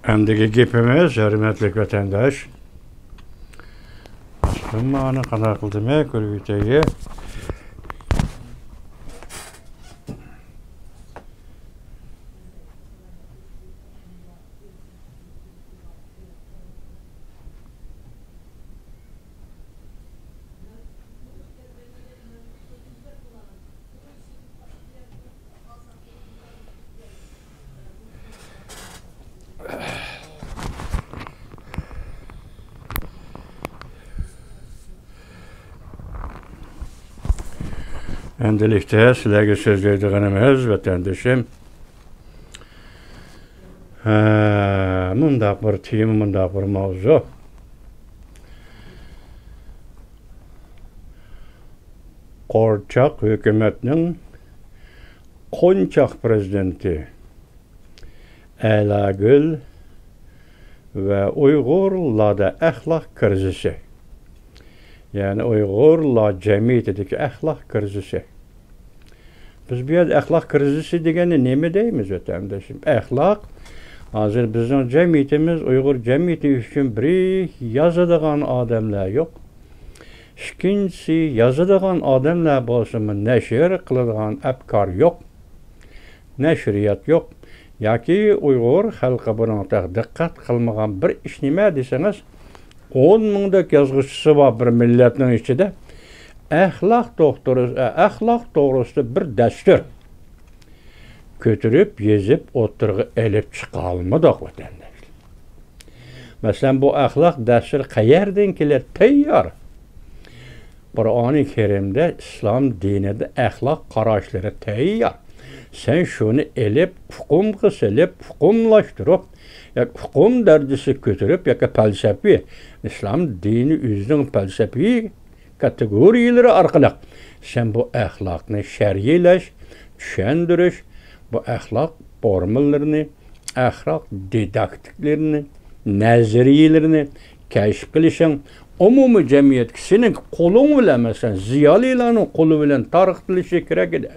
Endiki gepimiz, hürmetlik vatandaş. Mani qana qildim ko'rgitaga. Endilikte sizlerge söz verdiğimiz vatandaşım. Mundaq bir tema, mundaq bir mavzu. Qorçaq hükümetinin Qo'nchaq prezidenti Elagül ve Uygurlarda ahlak krizisi. Yani Uygurlar cemiyetindeki ahlak krizisi. Biz bir ahlak krizisi degeni neme deymiz vatandaşım? Ahlak, hazır bizim cemiyetimiz, Uygur cemiyeti için bir yazıdığan adamlar yok. İkincisi, yazıdığan adamlar bolsun, neşir kılıdığan afkar yok. Neşriyat yok. Yaki Uygur halkı buna dikkat kılmagan bir iş nime deseniz, 10 mingdak yazgıçısı var bir milletin içinde. Ahlak doğrusu bir dastur. Götürüp, yezip, oturgu elip çıkalmadık vatandaş. Mesela bu ahlak dastur qayerden kelir? Tayyar. Kur'an-ı Kerim'de İslam dininde ahlak qarashları tayyar. Sen şunu elip, hukum kısilip, hukumlaştırıp, ya hukum derecesi götürüp, ya felsefi, İslam dini üzerinin felsefi kategoriyaları arkalık. Sen bu ahlakını şer'ileş, düşündürüş, bu ahlak formüllerini, ahlak didaktiklerini, nazariyelerini keşif kılışın, umumi cemiyet senin kolun bile mesela, ziyalilerin kolu bile tarıqtılışı kerek eder.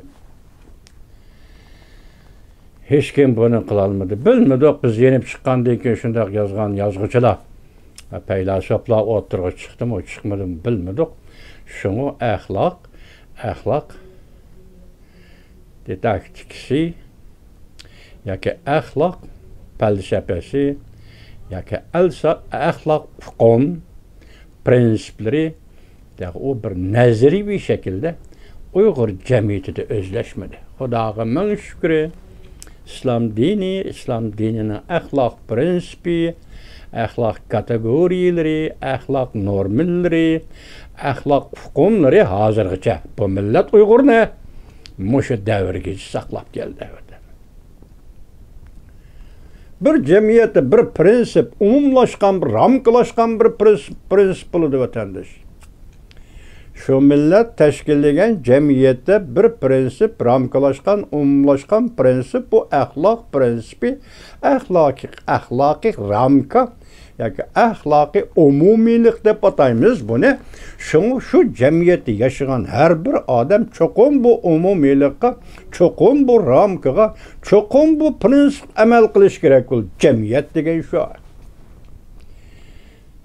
Hiç kim bunu kılalmadı. Bilmedik biz yenip çıkandan keyin şundak yazgan yazgıçılar. Peylasoplar oturgu çıktım, o çıkmadım bilmedik. Şunu ahlak didaktikisi, yaki ahlak felsefesi, yaki ahlak hukum prensipleri, o bir nazari bir şekilde Uygur cemiyeti özleşmedi. Xudaga min şükür. İslam dininin ahlak prensibi, ahlak kategoriyaları, ahlak normları, ahlak hukumları hazırgıça bu millet Uygur'unu muşu devirge saklap geldi. Bir cemiyette bir prensip, umumlaşkan, bir ramkılaşkan bir prensip buludu vatandaş. Şu millet teşkilleyen cemiyette bir prensip, ramkalaşkan, umumlaşkan prensip, bu ahlak prensibi, ahlaki ramka, yani ahlaki umumilik de patayımız bu ne? Şu cemiyette yaşayan her bir adam çokum bu umumilikka, çokum bu ramkıga, çokum bu prensip amel kılış gerek ol. Cemiyet degen şu an.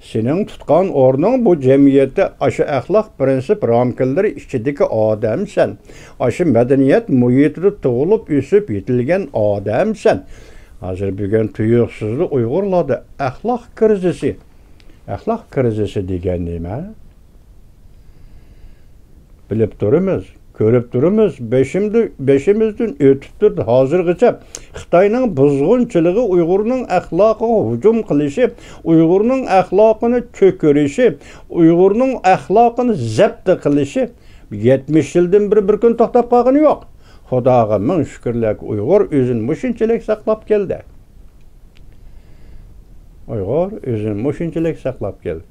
Senin tutkan ornun bu cemiyette aşı ahlak prensip ramkılları içindeki adam sen. Aşı medeniyet muhitinde doğulup üsüp yetilgen adam sen. Hazır bugün tuyuksuzlu Uygurlarda ahlak krizisi. Ahlak krizisi degen neyme? Bilip durumuz. Körüp durumuz, beşimizden ötüp durdu. Hazırgıça Xitayning buzg'unchiligi Uyg'urning axloqiga hücum qilishi, Uyg'urning axloqini cho'kirishi, Uyg'urning axloqini zabt qilishi 70 yildan bir kun to'xtab qolgani yo'q. Xudoga ming shukrlar, Uyg'ur o'zini mushunchalik saqlab keldi. Uyg'ur o'zini mushunchalik saqlab keldi.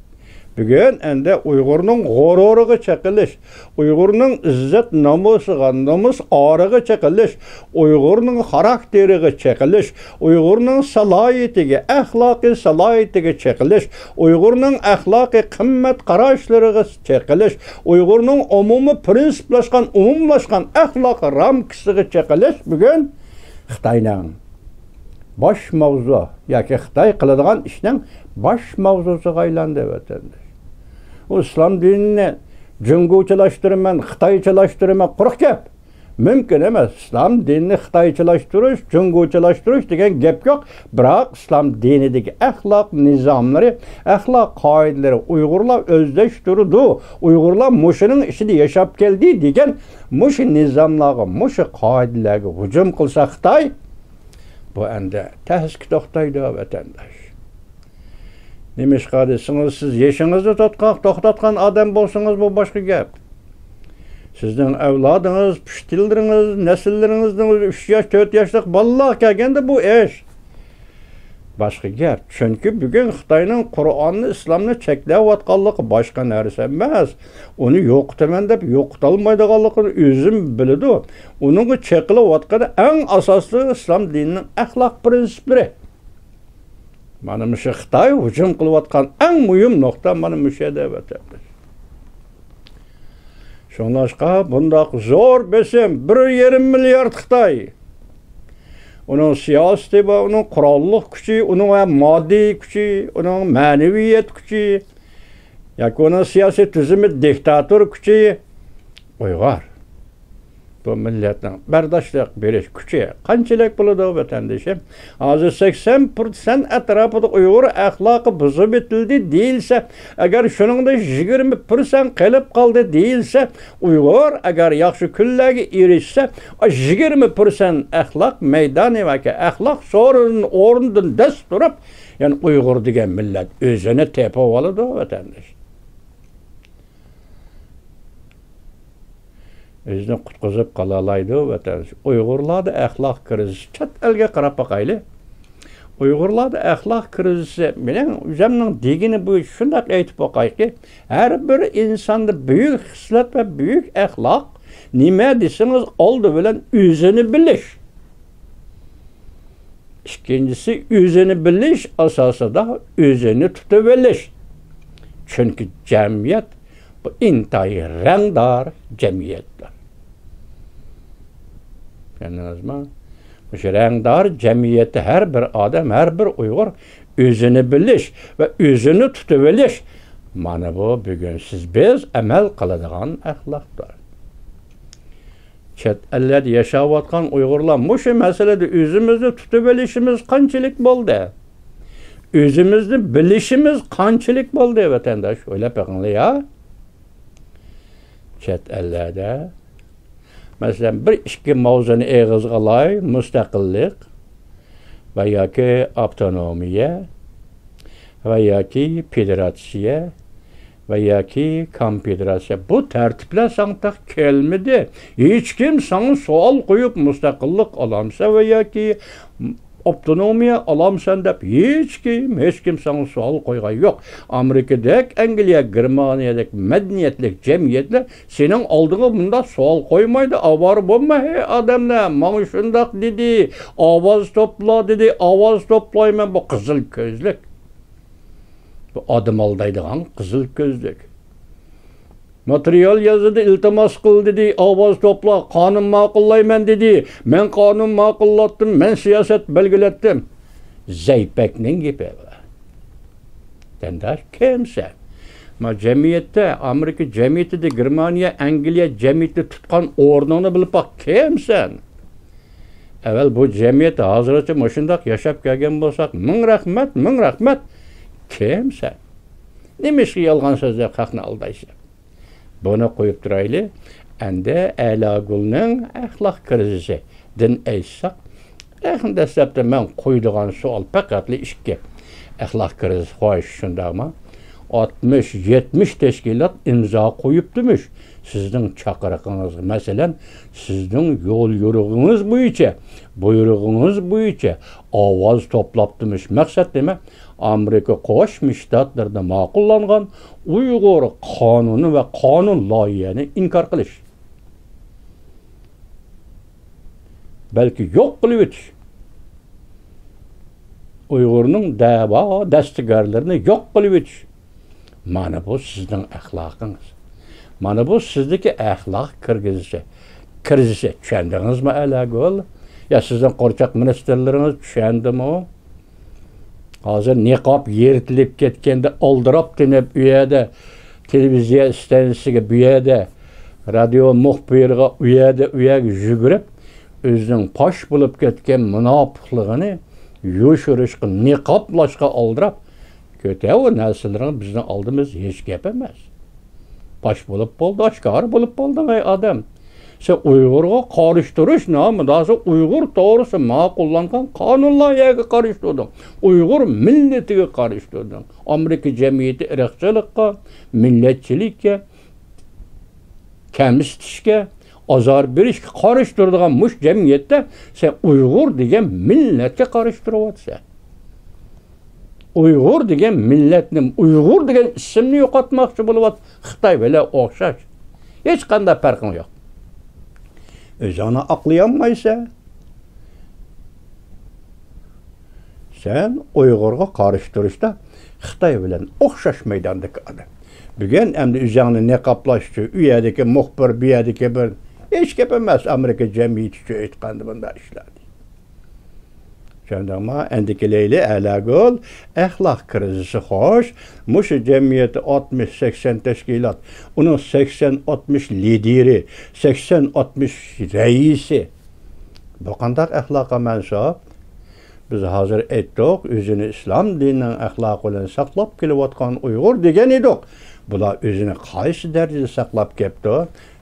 Bugün ende Uygur'un g'ururuga çekiliş, Uygur'un izzet namus ağrıga çekiliş, Uygur'un karakteriga çekiliş, Uygur'un salayetiga, ahlaki salayetiga çekiliş, Uygur'un ahlaki kımmet qarashlarıga çekiliş, Uygur'un umumlaşkan ahlak ramkisiga çekiliş bugün Xitayning baş mavzu yoki Xitoy qiladigan ishning baş mavzusiga aylandi vatandosh. O islom dinini junguchilashtirman, Xitoychilashtirman quruq gap. Mümkün emas. İslam dinini Xitoychilashtirish, junguchilashtirish degan gap yo'q. Biroq islom dinidagi axloq nizomlari, axloq qoidalari Uyg'urlar o'zlashtirdi. Uyg'urlar mushuning ichida yashab keldi degan mushu nizomlarga, mushu qoidalarga hujum qilsa Xitoy, bu endi tahsik to'xtaydi vatandosh. Nima desiniz, siz yeshingizni to'xtatgan odam bo'lsangiz bu boshqa gap. Sizden evladınız, piştildiriniz, nesillerinizden 3 yaş, 4 yaşlık balalar kelgende bu iş. Başka gap. Çünkü bugün Xitoyning Qur'onni, İslamni cheklayotganligi boshqa narsa emas. Uni yo'qitaman deb yo'qitalmaydiganligini o'zim biladi. Uning cheqilayotgani eng asosli islom dinining axloq prinsiplari. Mana shu Xitoy hujum qilayotgan eng muhim nuqta mana shu yerda o'tadi. Şonlaşqa bundaq zor besim 1,5 milyard Xitoy. Onun siyasi va onun qurolliq kuchi, onun moddiy kuchi, onun ma'naviyat kuchi, yoki onun siyosiy tuzumi diktator kuchi Uyg'ur. Bu millatning bardoshlik berish kuchi qanchalik bo'ladi vatandoshim? Hozir 80% atrofida Uyg'ur axloqi buzib etildi deyilsa, agar shuningda 20% qilib qoldi deyilsa, Uyg'ur agar yaxshi kunlarga erishsa, 20% axloq maydoni va axloq so'rining o'rnidan dast turib, ya'ni Uyg'ur degan millat o'zini tepib oladi vatandosh. Özünü qutquzib qalalaydı vatandaş. Uyg'urlarda axloq krizisi chet elga qarab boqayli. Uyg'urlarda axloq krizisi men o'zimning degini bu shunday aytib boqayki, har bir insonda buyuk xislat va buyuk axloq nima desangiz oldi bilan o'zini bilish. İkincisi o'zini bilish asosida o'zini tutib bilish. Chunki jamiyat bu intayi rangdar cemiyetler. Anladınız mı? Bu rangdar cemiyeti her bir adam, her bir Uygur özünü biliş ve özünü tutuveliş. Mana bu bugün biz emel kıladigan ahlaklar. Chet ellerde yaşayotgan Uygurlar muşu meselede özümüzü tutuvelişimiz qanchalik bo'ldi? Özümüzü bilişimiz qanchalik bo'ldi vatandaş? Öyle bakın ya. Chet ellerde mesela bir iki mavzuni eg'izga olay, mustaqillik va yoki avtonomiya va yoki federatsiya va yoki konfederatsiya, bu tartiblar sanqtaq kelmedi. Hech kim sana savol qo'yib mustaqillik olamsa va yoki avtonomiya alamsan deb hech kim sana savol qo'ygan yo'q. Amerikadek, Angliya, Germaniyadek madaniyatlik jamiyatlar sening oldinga bunda savol qo'ymaydi. Avvar bo'lma, hey odamlar, mana shundoq dedi, ovoz to'pla dedi, ovoz to'playman, bu qizil ko'zlik. Bu odam aldaydigan qizil ko'zlik. Material yazdı, iltimas qil dedi, ovoz to'pla, qonun ma'qullayman dedi. Men qonun ma'qullattım, men siyosat belgilatdim. Zaypakning gapi. Tandash kimsan? Ma jamiyatda, Amerika jamiyatida, Germaniya, Angliya jamiyatida tutgan o'rnini bilib baq, kimsan? Avval bu jamiyat hozircha shundoq yashab kelgan bo'lsak, ming rahmat. Kimsan? Nima ish yolg'on so'zlar haqni aldaysan? Bunu qo'yib turayli. Endi Alagulning axloq krizisi din aytsak, dastlabda men qo'ydigan savol faqatli ishga. Axloq krizisi xo'sh shundaqmi? 60-70 tashkilot imzo qo'yibdimish. Sizning chaqiriqingiz, masalan, sizning yo'l yo'rig'ingiz bo'yicha, buyrug'ingiz bo'yicha ovoz to'plabdimish. Maqsad nima? Amerika Qo'shma Shtatlarida ma'qullangan Uyg'ur qonuni va qonun loyihasini inkor qilish. Balki yo'q qilib o'tish. Uyg'urning da'vo dastigarlarini yo'q qilib o'tish. Mana bu sizning axloqingiz. Mana bu sizdagi axloq krizisi. Tushundingizmi Alagul? Ya sizin korçak ministerleriniz düşendimi o? Hazır niqab yeritilip ketkende aldırap dinip üyede, televiziya istenisiga üyede, radio muhbiriga üyege jügürüp, özünün paş bulup ketken münafıqlığını yoşuruşqa, niqablaşqa aldırap, köte o nesillerin bizden aldığımız hiç gep emas. Paş bulup boldu, aşkar bulup boldu ey adam. Sen Uygur'a karıştırış namı, daha sonra Uygur doğrusu makullangan kanunlarga karıştırdın. Uygur milletiga karıştırdın. Amerika cemiyeti ırkçılıkka, milletçilikke, kemistişke, azar berişke karıştırdığın muş cemiyette sen Uygur degen milletke karıştırıvatsan. Uygur degen milletini, Uygur degen isimni yo'qotmoqchi buluvat Xitoy bilan o'xshash. Hech qanday farqi yo'q. Özünü aklayamaysa, sen Uygur'a karıştırışta Xitay bilen okşaş meydandaki adam. Bugün hem de üzerine ne kaplaştı, üyedeki muhbir, üyedeki bir, hiç yapamaz Amerika cemiyeti etkandı bunda işlerdi. Şimdi ama endikileyle alakalı ahlak krizisi hoş, muşu cemiyeti 60-80 teşkilat, onun 80-60 lideri, 80-60 reisi, bu kadar ahlaka mensup, biz hazır ettik, özünü İslam dininin ahlakıyla saklap kelivatkan Uygur degen edik. Bular özünü qaysı derecede saklap kepti?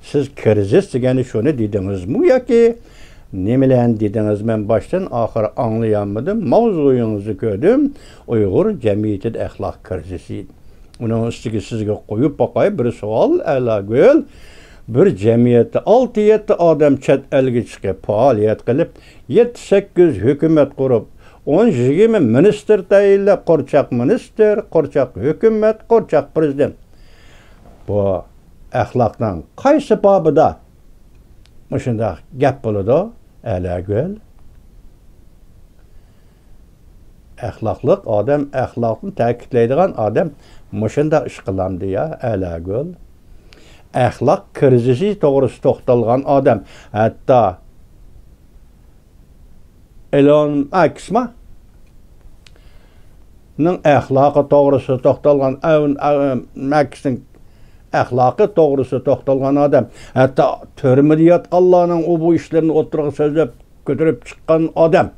Siz krizis degeni şunu dediniz mi ya ki? Nemilen dediniz, ben baştan ahir anlayamadım. Mavzuyunuzu gördüm. Uygur cemiyeti ahlak krizisi. Onun üstüge sizge koyup bakay bir sual alagül. Bir cemiyette 6-7 adam chet elge çıkıp faaliyet kılıp 7-8 hükümet kurup 10-20 minister tayinlep korçak minister, korçak hükümet, korçak prezident. Bu ahlaktan qaysı babıda muşunda gap buludu? Alagül. Ahlaklık adam, ahlakını ta'kidlaydigan adam muşunda iş kılandı ya, alagül. Ahlak krizisi doğrusu to'xtalgan adam. Hatta Elon Musk'ning ahlakı doğrusu to'xtalgan Musk'ning ahlakı doğrusu to'xtalgan adam. Hatta türmede yatqanlarning o bu işlerini o'tirib so'zlab ko'tarib chiqqan adam.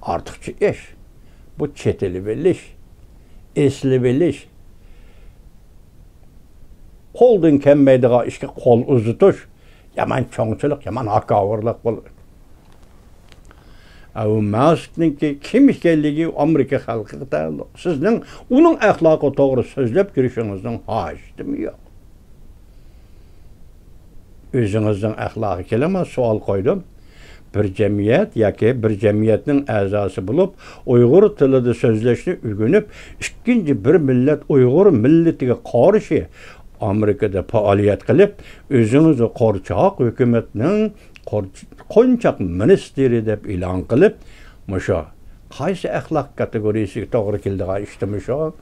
Artıqçı iş. Bu çeteli bilish, esli bilish. Qo'ldan kelmaydigan ishga qo'l uzatish, yaman cho'ngchilik, yaman haqoratlik bo'ladi. O Musk'ninki kim ekanligi Amerika xalqiga taalluq. Sizning uning axloqi to'g'ri so'zlab kirishingizning hojatimi yo'q. O'zingizning axloqi kelama savol qo'ydim. Bir cemiyet yoki bir cemiyetning a'zosi bo'lib, Uyg'ur tilida so'zlashni o'rganib, ikkinchi bir millat Uyg'ur millatiga qarshi Amerikada faaliyet qilib, o'zingizni qorchoq hukumatning qo'nchoq ministeri deb e'lon qilib, musho qaysi axloq kategoriyasiga to'g'ri keldigan ishtimi shu?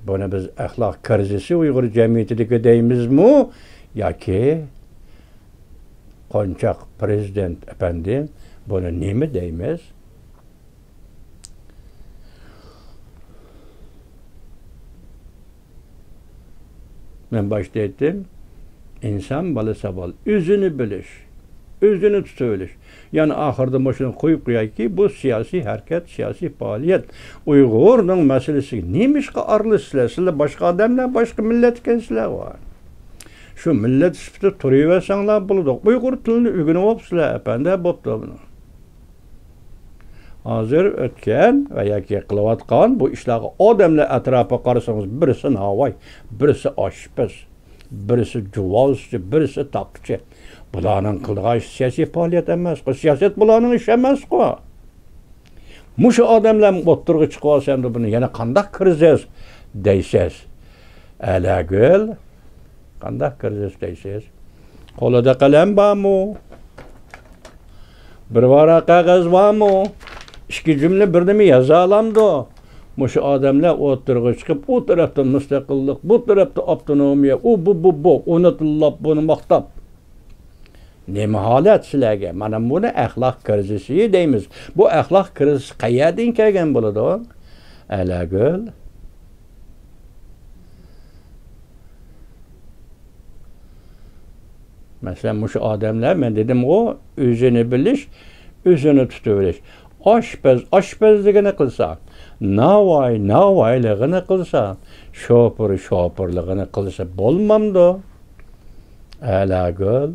Buni biz axloq krizisi Uyg'ur jamiyatidagi deymizmi yoki qo'nchoq prezident efendi buni nima deymiz? Ben başta ettim, insan balası bol, özünü biliş, özünü tutabiliş. Yani ahırda başına koyup ki bu siyasi hareket, siyasi faaliyet, Uygur'un meselesi neymiş ki arlısıyla, başka adamlar, başka millet gençler var. Şu millet sıfırda turuyversenler bulduk. Uygur tilini ügünü opsizler, efendi boptu bunu. Hazır ötken veya ki kılıvatkan bu işleri adamla etrafa karışsanız birisi navay, birisi aşpız, birisi cuvazcı, birisi takçı. Bularının kıldığı iş siyasi faaliyet emez. Siyaset bularının iş emez. Muşu adamla oturgu çıkıvarsam da bunu yana kandak krizes deysiz. Alagül, kandak krizes deysiz. Kolada kalem var mı? Bir varaq kağız var mı? İki cümle birdimi yazalamdı. Muşu adamlar oturgu çıkıp o tarafta müstakillik, bu tarafta avtonomiya, bu unutulup bunu maktap. Nima holat sizlarga? Mana buni axloq krizisi deymiz. Bu axloq krizisi qayerdan kelgan bo'ladi? Alagul. Mesela muş adamlar, men dedim o özünü biliş, özünü tutuveriş. Aşpazligini qilsa, navayligini qilsa, şopurligini qilsa bo'lmamdi. Alagul.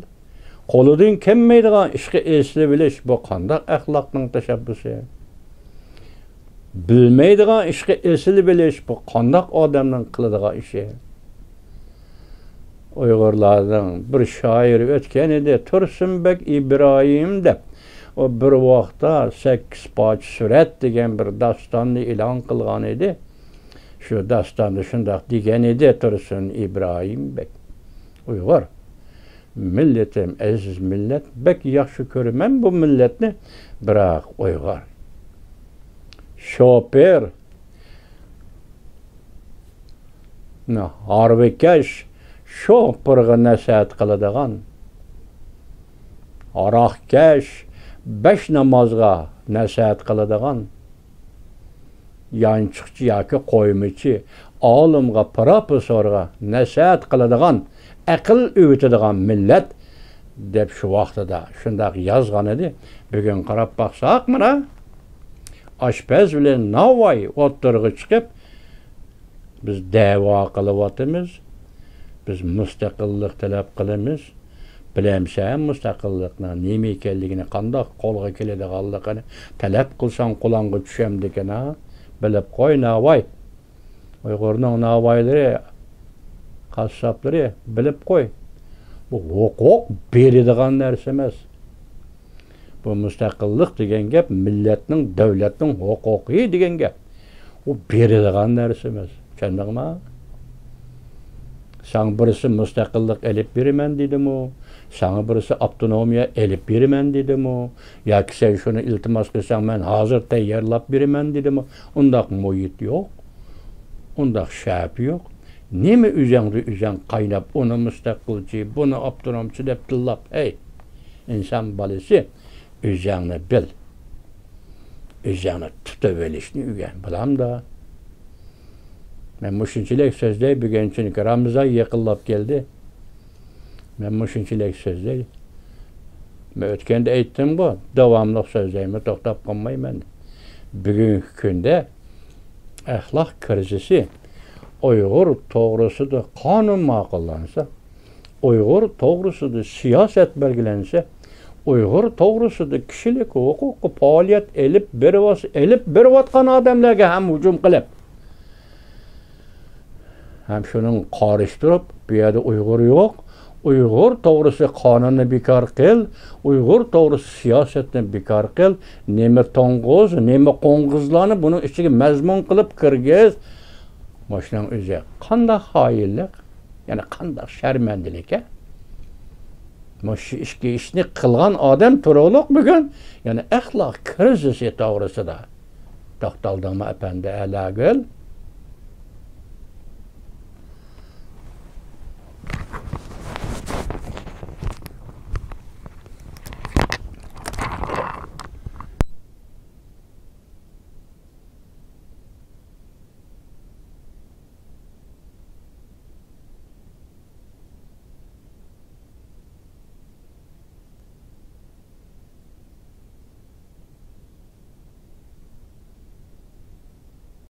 Qo'lidan kelmaydigan ishga esli bilish, bu qanday axloqning tashabbusi? Bilmaydigan ishga esli bilish, bu qanday odamning qiladigan ishi? Uyg'urlarning bir shoiri o'tgan edi, Tursunbek İbrahim deb. O bir vaqtda 8 poch surat degan bir dastonni e'lon qilgan edi. Shu dastonda shunday degan edi Tursun İbrahimbek. Uyg'ur milletim, aziz millet, bek yaxshi ko'raman bu milletni, biroq Uyg'ur. Shoper, harbikash, sho'pirga nasihat qiladigan, aroqkash, 5 namozga nasihat qiladigan, yanchiqchi yoki qo'ymichi, olimga, professorga nasihat qiladigan, aql o'rgatadigan millat deb shu vaqtida shunday yozgan edi. Bugun qarab baqsaq, mana oshpaz bilan Navoiy o'tirg'i chiqib biz da'vo qilyapmiz. Biz mustaqillik talab qilamiz. Bilamsan mustaqillikning nima ekanligini, qanday qo'lga keladiganligini talab qilsang qo'lingga tushamdikan, bilib qo'y Navoiy. Uyg'urning Navoiylari, qassoblari bilib qo'y. Bu huquq beradigan narsa emas. Bu mustaqillik degan gap millatning, davlatning huquqi degan gap. U beradigan narsa emas. Tushundingmi? Sana birisi mustaqillik elib beraman dedimi? Sana birisi avtonomiya elib beraman dedimi? Yoki sen shuni iltimos qilsang men hozir tayyorlab beraman dedimi? Undaq muhit yo'q. Undaq shart yo'q. Nima o'zang qaynab, uni mustaqilchi, buni avtonomchi deb tillab, ey, inson bolasi, o'zingni bil. O'zingni tutib olishni o'rgan, bilamda. Men mushunchalik so'zlay, bugun chunki Ramazon yaqinlab keldi. Men mushunchalik so'zlay. Men o'tganda aytdim bu, davomli so'zlayman, to'xtab qolmayman. Bugungi kunda axloq krizisi Uyg'ur to'g'risida qonun ma'qullansa, Uyg'ur to'g'risida siyosat belgilansa, Uyg'ur to'g'risida kishilik huquqi faoliyat elib berayotgan odamlarga ham hujum qilib, ham shuning qorishtirib, bu yerda Uyg'ur yo'q, Uyg'ur to'g'risida qonunni bekor qil, Uyg'ur to'g'risida siyosatni bekor qil, nima to'ng'iz, nima qo'ng'izlarni buni ichiga mazmun qilib kirgiz. Mashning o'zi qanday xoinlik, ya'ni qanday sharmandalik. Mash ishni qilgan odam to'g'riliq bugun, ya'ni axloq krizisi to'g'risida to'xtaldingmi apandi Alagul?